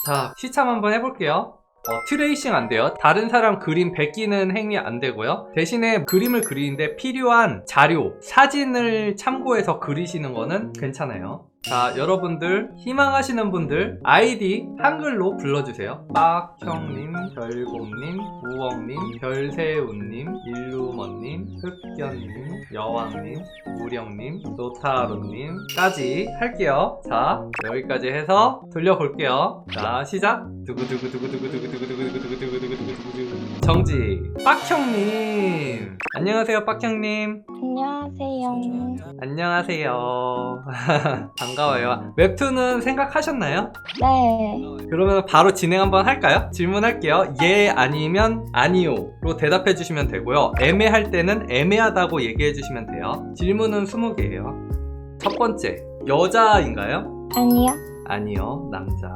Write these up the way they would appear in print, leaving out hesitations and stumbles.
자, 시참 한번 해볼게요. 트레이싱 안 돼요. 다른 사람 그림 베끼는 행위 안 되고요. 대신에 그림을 그리는데 필요한 자료, 사진을 참고해서 그리시는 거는 괜찮아요. 자, 여러분들 희망하시는 분들 아이디 한글로 불러주세요. 빡형님, 별곰님, 우엉님, 별세운님, 일루머님, 흑견님, 여왕님, 무령님, 노타로님까지 할게요. 자, 여기까지 해서 돌려볼게요. 자, 시작. 두구두구두구두구두구두구두구두구두구두구두구두구 정지. 빡형님, 안녕하세요. 빡형님. 안녕하세요. 안녕하세요. 반가워요. 웹툰은 생각하셨나요? 네. 그러면 바로 진행 한번 할까요? 질문할게요. 예 아니면 아니요로 대답해 주시면 되고요. 애매할 때는 애매하다고 얘기해 주시면 돼요. 질문은 20개예요. 첫 번째, 여자인가요? 아니요. 아니요, 남자.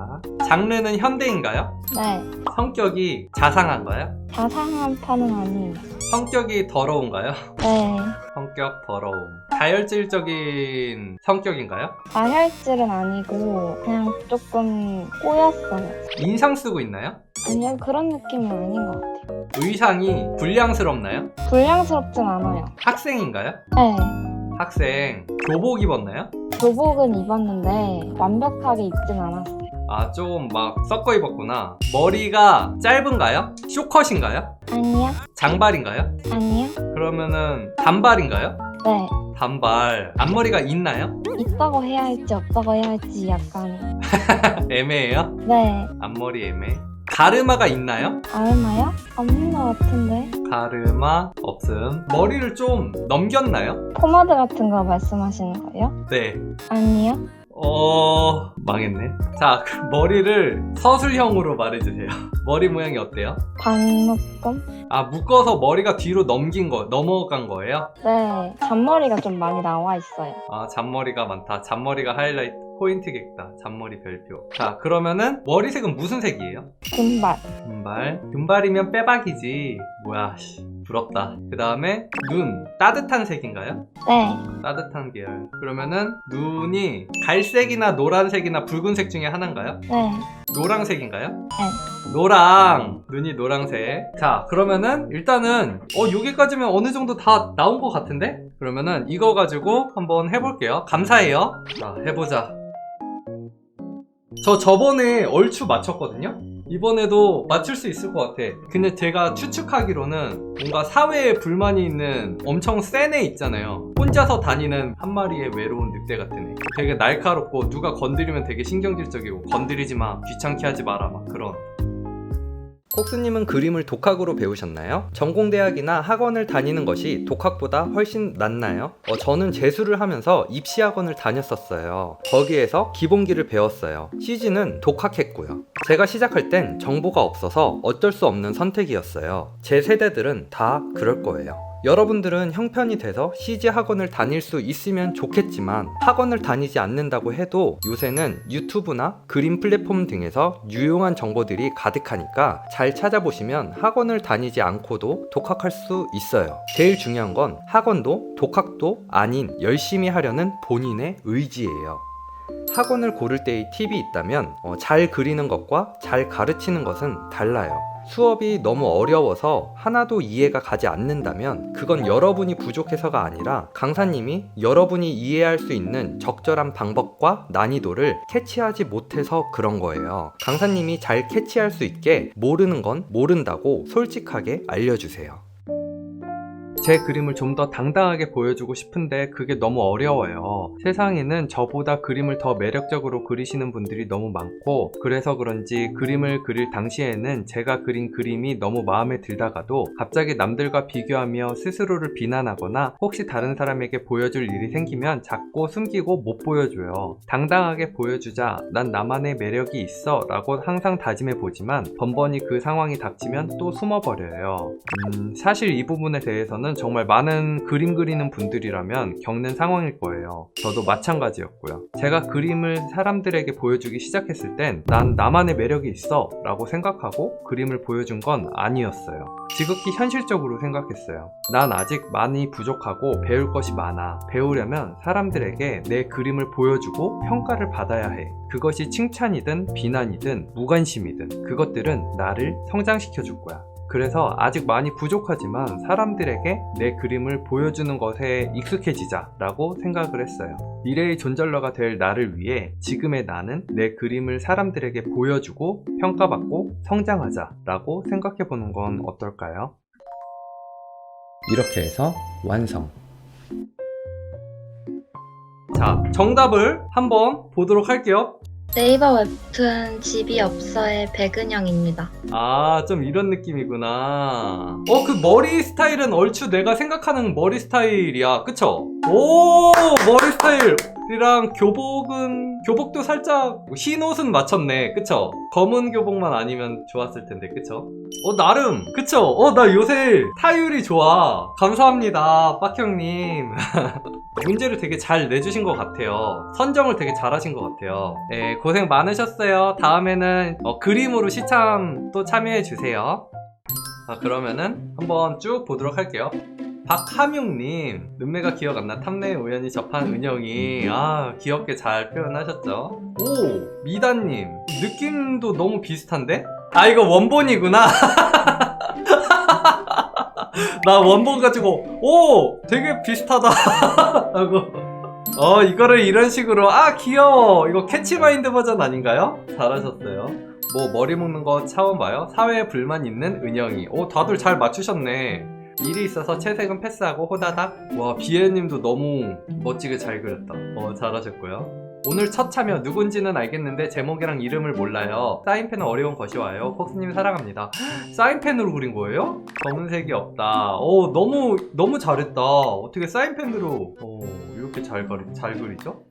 장르는 현대인가요? 네. 성격이 자상한가요? 자상한 편은 아니에요. 성격이 더러운가요? 네. 성격 더러움. 다혈질적인 성격인가요? 다혈질은 아니고 그냥 조금 꼬였어요. 인상 쓰고 있나요? 아니요, 그런 느낌은 아닌 것 같아요. 의상이 불량스럽나요? 불량스럽진 않아요. 학생인가요? 네. 학생. 교복 입었나요? 교복은 입었는데 완벽하게 입진 않았어요. 아, 조금 막 섞어 입었구나. 머리가 짧은가요? 쇼컷인가요? 아니요. 장발인가요? 아니요. 그러면은 단발인가요? 네. 단발. 앞머리가 있나요? 있다고 해야 할지 없다고 해야 할지 약간. 애매해요? 네. 앞머리 애매. 가르마가 있나요? 얼마요? 없는 것 같은데. 가르마 없음. 머리를 좀 넘겼나요? 포마드 같은 거 말씀하시는 거예요? 네. 아니요. 망했네. 자, 그 머리를 서술형으로 말해주세요. 머리 모양이 어때요? 반묶음? 아, 묶어서 머리가 뒤로 넘어간 거예요? 네. 잔머리가 좀 많이 나와 있어요. 아, 잔머리가 많다. 잔머리가 하이라이트 포인트겠다. 잔머리 별표. 자, 그러면은 머리색은 무슨 색이에요? 금발. 금발. 금발이면 빼박이지. 뭐야, 씨. 부럽다. 그 다음에 눈. 따뜻한 색인가요? 네. 따뜻한 계열. 그러면은 눈이 갈색이나 노란색이나 붉은색 중에 하나인가요? 네. 노란색인가요? 네. 노랑. 눈이 노란색. 자, 그러면은 일단은 여기까지면 어느 정도 다 나온 것 같은데? 그러면은 이거 가지고 한번 해볼게요. 감사해요. 자, 해보자. 저번에 얼추 맞췄거든요? 이번에도 맞출 수 있을 것 같아. 근데 제가 추측하기로는 뭔가 사회에 불만이 있는 엄청 센 애 있잖아요. 혼자서 다니는 한 마리의 외로운 늑대 같은 애. 되게 날카롭고 누가 건드리면 되게 신경질적이고 건드리지 마, 귀찮게 하지 마라, 막 그런. 콕스님은 그림을 독학으로 배우셨나요? 전공대학이나 학원을 다니는 것이 독학보다 훨씬 낫나요? 저는 재수를 하면서 입시학원을 다녔었어요. 거기에서 기본기를 배웠어요. CG는 독학했고요. 제가 시작할 땐 정보가 없어서 어쩔 수 없는 선택이었어요. 제 세대들은 다 그럴 거예요. 여러분들은 형편이 돼서 CG 학원을 다닐 수 있으면 좋겠지만 학원을 다니지 않는다고 해도 요새는 유튜브나 그림 플랫폼 등에서 유용한 정보들이 가득하니까 잘 찾아보시면 학원을 다니지 않고도 독학할 수 있어요. 제일 중요한 건 학원도 독학도 아닌 열심히 하려는 본인의 의지예요. 학원을 고를 때의 팁이 있다면 잘 그리는 것과 잘 가르치는 것은 달라요. 수업이 너무 어려워서 하나도 이해가 가지 않는다면 그건 여러분이 부족해서가 아니라 강사님이 여러분이 이해할 수 있는 적절한 방법과 난이도를 캐치하지 못해서 그런 거예요. 강사님이 잘 캐치할 수 있게 모르는 건 모른다고 솔직하게 알려주세요. 제 그림을 좀 더 당당하게 보여주고 싶은데 그게 너무 어려워요. 세상에는 저보다 그림을 더 매력적으로 그리시는 분들이 너무 많고 그래서 그런지 그림을 그릴 당시에는 제가 그린 그림이 너무 마음에 들다가도 갑자기 남들과 비교하며 스스로를 비난하거나 혹시 다른 사람에게 보여줄 일이 생기면 자꾸 숨기고 못 보여줘요. 당당하게 보여주자, 난 나만의 매력이 있어 라고 항상 다짐해 보지만 번번이 그 상황이 닥치면 또 숨어버려요. 사실 이 부분에 대해서는 여러분들은 정말 많은 그림 그리는 분들이라면 겪는 상황일 거예요. 저도 마찬가지였고요. 제가 그림을 사람들에게 보여주기 시작했을 땐 난 나만의 매력이 있어 라고 생각하고 그림을 보여준 건 아니었어요. 지극히 현실적으로 생각했어요. 난 아직 많이 부족하고 배울 것이 많아. 배우려면 사람들에게 내 그림을 보여주고 평가를 받아야 해. 그것이 칭찬이든 비난이든 무관심이든 그것들은 나를 성장시켜 줄 거야. 그래서 아직 많이 부족하지만 사람들에게 내 그림을 보여주는 것에 익숙해지자 라고 생각을 했어요. 미래의 존잘러가 될 나를 위해 지금의 나는 내 그림을 사람들에게 보여주고 평가받고 성장하자 라고 생각해 보는 건 어떨까요? 이렇게 해서 완성. 자, 정답을 한번 보도록 할게요. 네이버 웹툰 집이 없어의 백은영입니다. 아, 좀 이런 느낌이구나. 그 머리 스타일은 얼추 내가 생각하는 머리 스타일이야. 그쵸? 오, 머리 스타일이랑 교복도 살짝 흰 옷은 맞췄네. 그쵸? 검은 교복만 아니면 좋았을 텐데. 그쵸? 나름. 그쵸? 나 요새 타율이 좋아. 감사합니다, 빡형님. 문제를 되게 잘 내주신 것 같아요. 선정을 되게 잘하신 것 같아요. 네, 고생 많으셨어요. 다음에는 그림으로 시참 또 참여해주세요. 그러면은 한번 쭉 보도록 할게요. 박하명님, 눈매가 기억 안 나 탐내에 우연히 접한 은영이 귀엽게 잘 표현하셨죠. 오, 미다님, 느낌도 너무 비슷한데? 이거 원본이구나. 나 원본 가지고 되게 비슷하다 하고 이거를 이런 식으로 귀여워, 이거 캐치마인드 버전 아닌가요? 잘하셨어요. 뭐 머리 묶는 거 처음 봐요? 사회에 불만 있는 은영이. 다들 잘 맞추셨네. 일이 있어서 채색은 패스하고 호다닥. 와, 비애님도 너무 멋지게 잘 그렸다. 잘하셨고요. 오늘 첫 참여, 누군지는 알겠는데 제목이랑 이름을 몰라요. 사인펜은 어려운 것이 와요. 폭스님 사랑합니다. 사인펜으로 그린 거예요? 검은색이 없다. 너무 잘했다. 어떻게 사인펜으로 이렇게 잘 그리죠?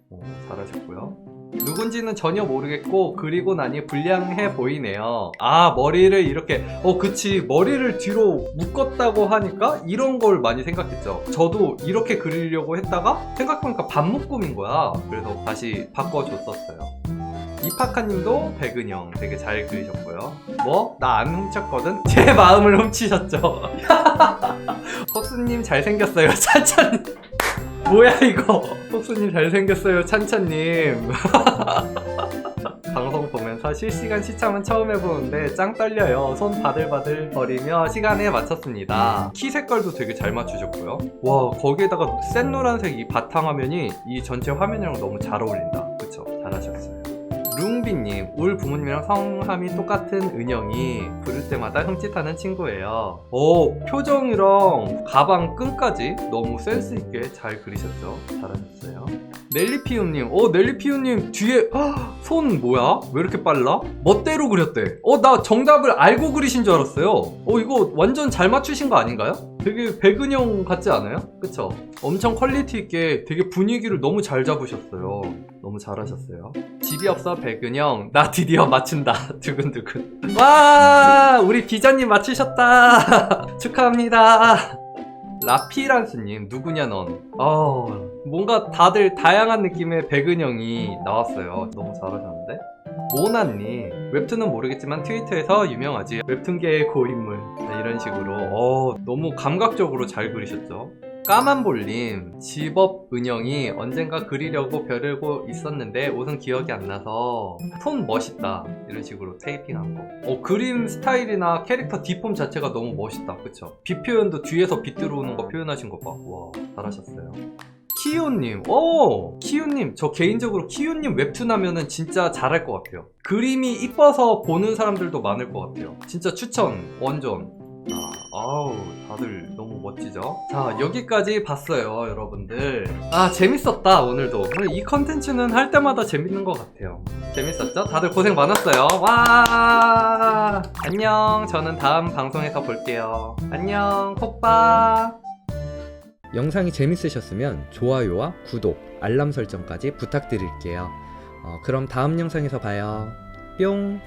잘하셨고요. 누군지는 전혀 모르겠고 그리고 나니 불량해 보이네요. 머리를 이렇게 그치, 머리를 뒤로 묶었다고 하니까 이런 걸 많이 생각했죠. 저도 이렇게 그리려고 했다가 생각해보니까 반묶음인 거야. 그래서 다시 바꿔줬었어요. 이파카님도 백은영 되게 잘 그리셨고요. 나 안 훔쳤거든? 제 마음을 훔치셨죠. 폭스님 잘생겼어요, 찬찬님. 뭐야 이거. 폭스님 잘생겼어요, 찬찬님. 방송 보면서 실시간 시참은 처음 해보는데 짱 떨려요. 손 바들바들 거리며 시간에 맞췄습니다. 키 색깔도 되게 잘 맞추셨고요. 와, 거기에다가 센 노란색 이 바탕화면이 이 전체 화면이랑 너무 잘 어울린다. 그쵸? 잘하셨어요. 룽비님, 울 부모님이랑 성함이 똑같은 은영이 부를 때마다 흠칫하는 친구예요. 표정이랑 가방 끈까지 너무 센스있게 잘 그리셨죠? 잘하셨어요. 넬리피우님, 넬리피우님 뒤에 손 뭐야? 왜 이렇게 빨라? 멋대로 그렸대. 나 정답을 알고 그리신 줄 알았어요. 이거 완전 잘 맞추신 거 아닌가요? 되게 백은영 같지 않아요? 그쵸? 엄청 퀄리티 있게 되게 분위기를 너무 잘 잡으셨어요. 너무 잘하셨어요. 집이 없어 백은영, 나 드디어 맞춘다. 두근두근. 와, 우리 비자님 맞추셨다. 축하합니다. 라피란스님, 누구냐 넌. 뭔가 다들 다양한 느낌의 백은영이 나왔어요. 너무 잘하셨는데? 모나님, 웹툰은 모르겠지만 트위터에서 유명하지. 웹툰계의 고인물. 이런 식으로 너무 감각적으로 잘 그리셨죠. 까만볼님, 집업 은영이 언젠가 그리려고 벼르고 있었는데 옷은 기억이 안 나서 손 멋있다. 이런 식으로 테이핑한 거. 그림 스타일이나 캐릭터 디폼 자체가 너무 멋있다. 그쵸? 빛 표현도 뒤에서 빛 들어오는 거 표현하신 거 봐. 와, 잘하셨어요. 키요님, 키요님, 저 개인적으로 키요님 웹툰 하면은 진짜 잘할 것 같아요. 그림이 이뻐서 보는 사람들도 많을 것 같아요. 진짜 추천, 완전. 다들 너무 멋지죠? 자, 여기까지 봤어요, 여러분들. 재밌었다, 오늘도. 이 컨텐츠는 할 때마다 재밌는 것 같아요. 재밌었죠? 다들 고생 많았어요. 와! 안녕, 저는 다음 방송에서 볼게요. 안녕, 콕바! 영상이 재밌으셨으면 좋아요와 구독, 알람 설정까지 부탁드릴게요. 그럼 다음 영상에서 봐요. 뿅!